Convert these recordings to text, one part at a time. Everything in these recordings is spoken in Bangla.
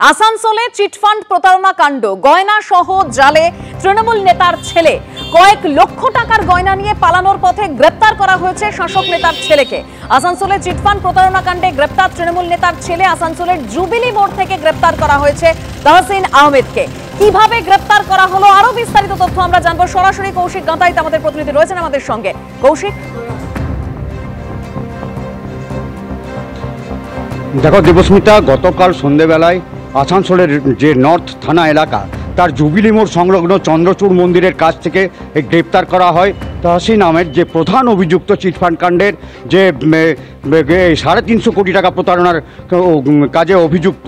আসানসোলে চিটফান্ড প্রতারণা কাণ্ড, গয়না সহ জালে তৃণমূল নেতার ছেলে। কয়েক লক্ষ টাকার গয়না নিয়ে পালানোর পথে গ্রেপ্তার করা হয়েছে শাসক নেতার ছেলেকে। আসানসোলে চিটফান্ড প্রতারণা কাণ্ডে গ্রেপ্তার তৃণমূল নেতার ছেলে। আসানসোলের জুবিলি মোড় থেকে গ্রেপ্তার করা হয়েছে তাহসিন আহমেদকে। কিভাবে গ্রেপ্তার করা হলো আরো বিস্তারিত তথ্য আমরা জানবো। সরাসরি কৌশিক গাঁতাইত আমাদের প্রতিনিধি রয়েছেন আমাদের সঙ্গে। কৌশিক, দেখো দেবস্মিতা, গতকাল সন্ধ্যেবেলায় আসানসোলের যে নর্থ থানা এলাকা তার জুবিলি মোড় সংলগ্ন চন্দ্রচূড় মন্দিরের কাছ থেকে গ্রেপ্তার করা হয় তাহসিন আহমেদ, যে প্রধান অভিযুক্ত চিটফান্ড কাণ্ডের যে 350 কোটি টাকা প্রতারণার কাজে অভিযুক্ত,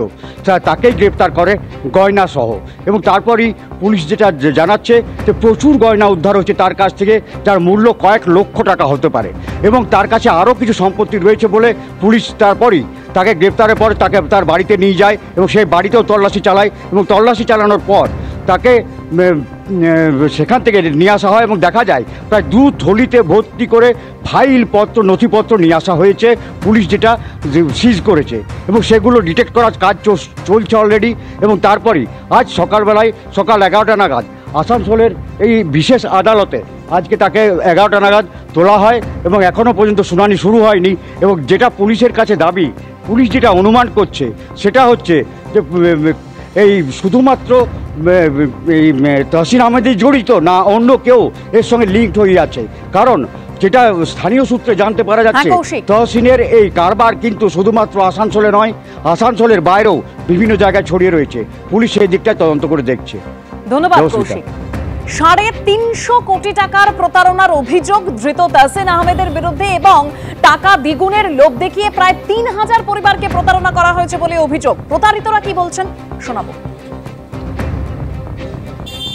তাকেই গ্রেপ্তার করে গয়না সহ। এবং তারপরই পুলিশ যেটা জানাচ্ছে যে প্রচুর গয়না উদ্ধার হচ্ছে তার কাছ থেকে, যার মূল্য কয়েক লক্ষ টাকা হতে পারে। এবং তার কাছে আরও কিছু সম্পত্তি রয়েছে বলে পুলিশ তারপরই তাকে গ্রেপ্তারের পর তাকে তার বাড়িতে নিয়ে যায় এবং সেই বাড়িতেও তল্লাশি চালায়। এবং তল্লাশি চালানোর পর তাকে সেখান থেকে নিয়ে আসা হয় এবং দেখা যায় প্রায় 2 থলিতে ভর্তি করে ফাইলপত্র নথিপত্র নিয়ে আসা হয়েছে। পুলিশ যেটা সিজ করেছে এবং সেগুলো ডিটেক্ট করার কাজ চলছে অলরেডি। এবং তারপরেই আজ সকালবেলায় সকাল 11টা নাগাদ আসানসোলের এই বিশেষ আদালতে আজকে তাকে 11টা নাগাদ তোলা হয় এবং এখনও পর্যন্ত শুনানি শুরু হয়নি। এবং যেটা পুলিশের কাছে দাবি, পুলিশ যেটা অনুমান করছে সেটা হচ্ছে যে এই শুধুমাত্র এই তাহসিন আহমেদই জড়িত, না অন্য কেউ এর সঙ্গে লিঙ্কড হয়ে আছে। কারণ যেটা স্থানীয় সূত্রে জানতে পারা যাচ্ছে, তাহসিনের এই কারবার কিন্তু শুধুমাত্র আসানসোলে নয়, আসানসোলের বাইরেও বিভিন্ন জায়গায় ছড়িয়ে রয়েছে। পুলিশ সেই দিকটায় তদন্ত করে দেখছে। ধন্যবাদ কৌশিক। 350 কোটি টাকার প্রতারণার অভিযোগ ধৃত তাহসিন আহমেদের বিরুদ্ধে এবং টাকা দ্বিগুণের লোভ দেখিয়ে প্রায় 3000 পরিবারকে প্রতারণা করা হয়েছে বলে অভিযোগ। প্রতারিতরা কি বলছেন শোনাবো।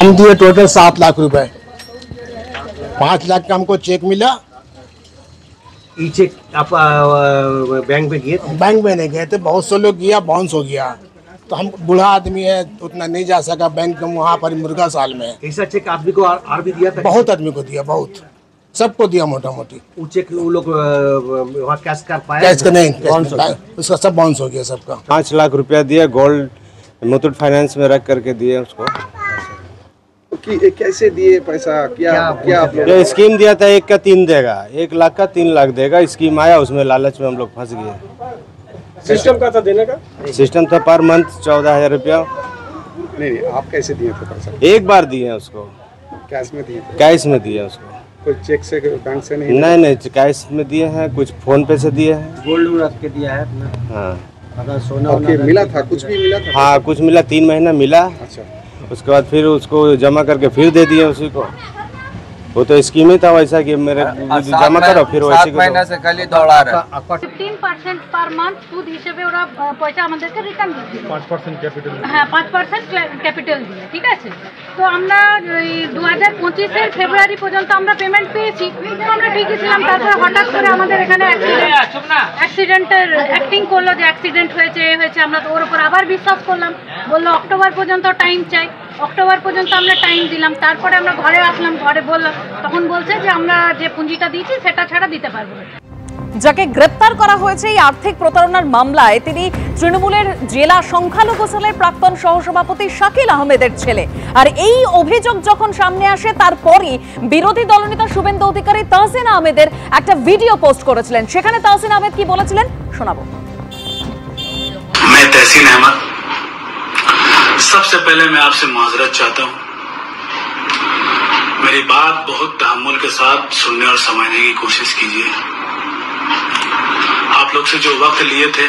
हम दिए टोटल 7 लाख रुपए, 5 लाख का हमको चेक मिला। ये चेक आप बैंक में गए थे? बैंक में नहीं गए थे, बहुत से लोग गया, बाउंस हो गया। तो हम बूढ़ा आदमी है, उतना नहीं जा सका बैंक में, वहाँ पर मुर्गा साल में। ऐसा चेक आदमी को और भी दिया था? बहुत आदमी को दिया, बहुत सबको दिया मोटा मोटी। वो चेक वो लोग वहाँ कैश कर पाए? कैश का नहीं, उसका सब बाउंस हो गया सबका। 5 लाख रुपया दिया, गोल्ड मुथूट फाइनेंस में रख करके दिए उसको। कि कैसे दिए पैसा? क्या आप लोग? ये स्कीम दिया था 1 का 3 देगा, 1 लाख का 3 लाख देगा। स्कीम आया, उसमें लालच में हम लोग फंस गए। सिस्टम का था देने का? सिस्टम था पर मंथ 14,000 रुपया। नहीं, आप कैसे दिए थे पैसा? एक बार दिए हैं उसको, कैश में दिए थे? कैश में दिए उसको। कोई चेक से बैंक से नहीं? नहीं, कैश में दिए हैं, कुछ फोन पे से दिए हैं। गोल्ड रख के दिया है अपना? हाँ। अगर सोना मिला था? कुछ भी मिला था? हाँ, कुछ मिला, 3 महीना मिला। अच्छा, उसके बाद फिर उसको जमा करके फिर दे दिए उसी को। वो तो स्कीम ही था वैसा कि मेरे जमा करो फिर वैसे 7 महीना से खाली दौड़ा रहा है। 15% पर मंथ সুদ হিসেবে ওরা পয়সা আমাদেরকে রিটার্ন দিচ্ছে। 5% ক্যাপিটাল, হ্যাঁ 5% ক্যাপিটাল দিয়ে, ঠিক আছে। তো আমরা 2025 এর ফেব্রুয়ারি পর্যন্ত আমরা পেমেন্ট পেয়েছি, আমরা ঠিকই ছিলাম। তারপর হঠাৎ করে আমাদের এখানে অ্যাক্সিডেন্টের অ্যাক্টিং করলো যে অ্যাক্সিডেন্ট হয়েছে আমরা তো ওর উপর আবার বিশ্বাস করলাম। বললো অক্টোবর পর্যন্ত টাইম চাই, অক্টোবর পর্যন্ত আমরা টাইম দিলাম। তারপরে আমরা ঘরে আসলাম, ঘরে বললাম, তখন বলছে যে আমরা যে পুঁজিটা দিয়েছি সেটা ছাড়া দিতে পারবো না। যাকে গ্রেপ্তার করা হয়েছে এই আর্থিক প্রতারণার মামলায় তিনি তৃণমূলের জেলা সংখ্যালঘু সেলের প্রাক্তন সহসভাপতি শাকিল আহমেদের ছেলে। আর এই অভিযোগ যখন সামনে আসে তারপরই বিরোধী দলনেতা শুভেন্দু অধিকারী তাহসিন আহমেদের একটা ভিডিও পোস্ট করেছিলেন। সেখানে তাহসিন আহমেদ কি বলেছিলেন শোনাবো। मैं तहसीन अहमद, सबसे पहले मैं आपसे माजरत चाहता हूं। मेरी बात बहुत तहम्मुल के साथ सुनने और समझने की कोशिश कीजिए। आप लोग से जो वक्त लिए थे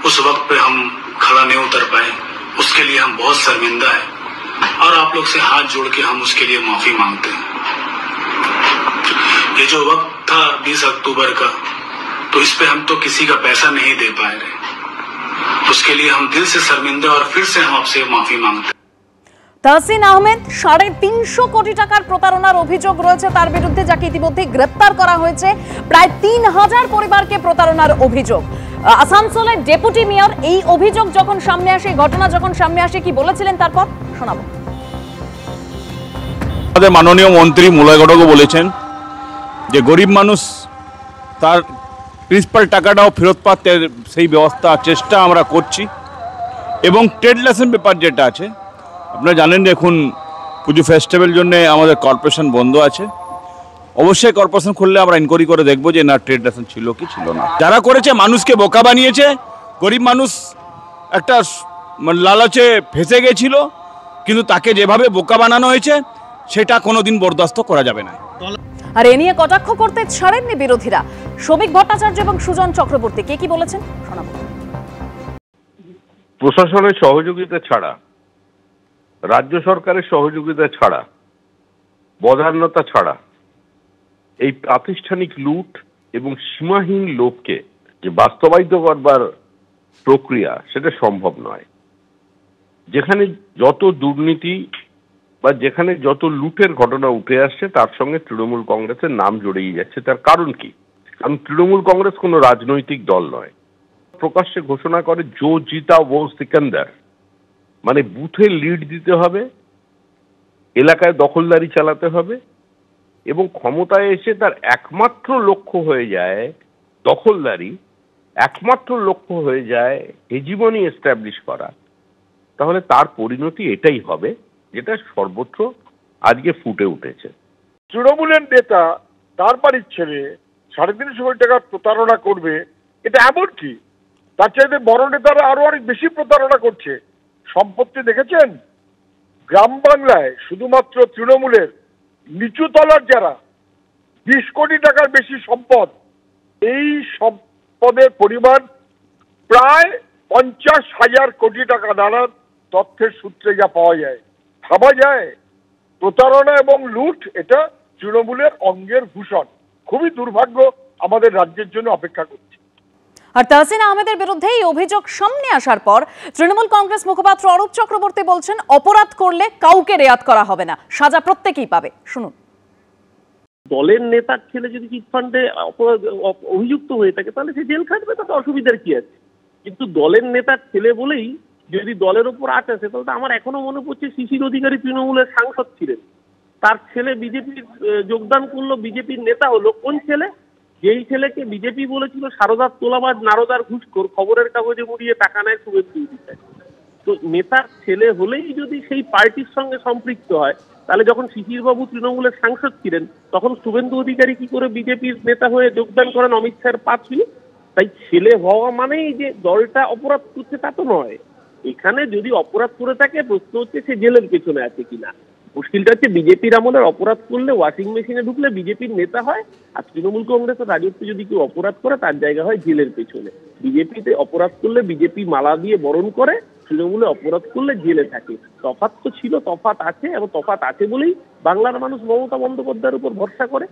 उस वक्त पे हम खड़ा नहीं उतर पाए, उसके लिए हम बहुत शर्मिंदा है और आप लोग से हाथ जोड़ के हम उसके लिए माफी मांगते हैं। ये जो वक्त था 20 अक्टूबर का, तो इस पे हम तो किसी का पैसा नहीं दे पाए रहे, उसके लिए हम दिल से शर्मिंदा और फिर से हम आपसे माफी मांगते हैं। তাহসিন আহমেদ 350 কোটি টাকার প্রতারণার অভিযোগ রয়েছে তার বিরুদ্ধে, যাকে ইতিমধ্যে গ্রেপ্তার করা হয়েছে। প্রায় 3000 পরিবারকে প্রতারণার অভিযোগ। আসানসোলের ডেপুটি মেয়র এই অভিযোগ যখন সামনে আসে, ঘটনা যখন সামনে আসে, কি বলেছিলেন তারপর শোনাবো। আমাদের মাননীয় মন্ত্রী মলয় ঘটকও বলেছেন যে গরিব মানুষ তার প্রিন্সিপাল টাকাটাও ফেরত পাতে সেই ব্যবস্থা চেষ্টা আমরা করছি। এবং ট্রেড লাইসেন্স পেপার যেটা আছে, আপনারা জানেন এখন পুজো ফেস্টিভ্যাল জন্য আমাদের কর্পোরেশন বন্ধ আছে। অবশ্যই কর্পোরেশন খুললে আমরা ইনকোয়ারি করে দেখবো যে না ট্রেড লাইসেন্স ছিল কি ছিল না। যারা করেছে মানুষকে বোকা বানিয়েছে, গরিব মানুষ একটা লালচে ফেসে গেছিল, কিন্তু তাকে যেভাবে বোকা বানানো হয়েছে সেটা কোনোদিন বরদাস্ত করা যাবে না। আর এ নিয়ে কটাক্ষ করতে ছাড়েননি বিরোধীরা। শ্রমিক ভট্টাচার্য এবং সুজন চক্রবর্তী কে কি বলেছেন শোনাবো। প্রশাসনের সহযোগিতা ছাড়া, রাজ্য সরকারের সহযোগিতা ছাড়া, বদান্যতা ছাড়া এই প্রাতিষ্ঠানিক লুট এবং সীমাহীন লোভকে যে বাস্তবায়িত করবার প্রক্রিয়া সেটা সম্ভব নয়। যেখানে যত দুর্নীতি বা যেখানে যত লুটের ঘটনা উঠে আসছে তার সঙ্গে তৃণমূল কংগ্রেসের নাম জড়িয়ে যাচ্ছে। তার কারণ কি? কারণ তৃণমূল কংগ্রেস কোনো রাজনৈতিক দল নয়। প্রকাশ্যে ঘোষণা করে জো জিতা ও সিকান্দার, মানে বুথে লিড দিতে হবে, এলাকায় দখলদারি চালাতে হবে এবং ক্ষমতায় এসে তার একমাত্র লক্ষ্য হয়ে যায় দখলদারি, একমাত্র লক্ষ্য হয়ে যায় হেজিমনি এস্টাবলিশ করা। তাহলে তার পরিণতি এটাই হবে যেটা সর্বত্র আজকে ফুটে উঠেছে। তৃণমূলের নেতা তার বাড়ির ছেলে 350 কোটি টাকার প্রতারণা করবে, এটা এমন কি? তার চাইতে বড় নেতারা আরো অনেক বেশি প্রতারণা করছে। সম্পত্তি দেখেছেন গ্রাম বাংলায় শুধুমাত্র তৃণমূলের নিচু তলার যারা 20 কোটি টাকার বেশি সম্পদ, এই সম্পদের পরিমাণ প্রায় 50,000 কোটি টাকা নানান তথ্যের সূত্রে যা পাওয়া যায়। ভাবা যায় প্রতারণা এবং লুট এটা তৃণমূলের অঙ্গের ভূষণ। খুবই দুর্ভাগ্য আমাদের রাজ্যের জন্য অপেক্ষা করছে। আর তাহসিন আহমেদের বিরুদ্ধে এই অভিযোগ সামনে আসার পর তৃণমূল কংগ্রেস মুখপাত্র অরূপ চক্রবর্তী বলছেন অপরাধ করলে কাউকে রেয়াত করা হবে না, সাজা প্রত্যেকেই পাবে। শুনুন। দলের নেতার ছেলে যদি চিটফান্ডে অভিযুক্ত হয়ে থাকে তাহলে সে জেল খাটবে, তাতে অসুবিধার কি আছে? কিন্তু দলের নেতার ছেলে বলেই যদি দলের উপর আট আছে, তাহলে আমার এখনো মনে পড়ছে শিশির অধিকারী তৃণমূলের সাংসদ ছিলেন, তার ছেলে বিজেপির যোগদান করলো, বিজেপির নেতা হলো। কোন ছেলে? যেই ছেলেকে বিজেপি বলেছিল সারদার তোলাবাজ, নারদার ঘুষখোর, খবরের কাগজে মুড়িয়ে টাকা নেয় শুভেন্দু অধিকারী। তো নেতার ছেলে হলেই যদি সেই পার্টির সঙ্গে সম্পৃক্ত হয়, তাহলে যখন শিশিরবাবু তৃণমূলের সাংসদ ছিলেন তখন শুভেন্দু অধিকারী কি করে বিজেপির নেতা হয়ে যোগদান করেন অমিত শাহের পাঁচুই? তাই ছেলে হওয়া মানেই যে দলটা অপরাধ করছে তা তো নয়। এখানে যদি অপরাধ করে থাকে প্রশ্ন হচ্ছে সে জেলের পেছনে আছে কিনা। মুশকিলটা হচ্ছে বিজেপির আমলের অপরাধ করলে ওয়াশিং মেশিনে ঢুকলে বিজেপির নেতা হয়, আর তৃণমূল কংগ্রেসের রাজত্বে যদি কেউ অপরাধ করে তার জায়গা হয় জেলের পেছনে। বিজেপিতে অপরাধ করলে বিজেপি মালা দিয়ে বরণ করে, তৃণমূলে অপরাধ করলে জেলে থাকে। তফাৎ তো ছিল, তফাৎ আছে, এবং তফাৎ আছে বলেই বাংলার মানুষ মমতা বন্দ্যোপাধ্যায়ের উপর ভরসা করে।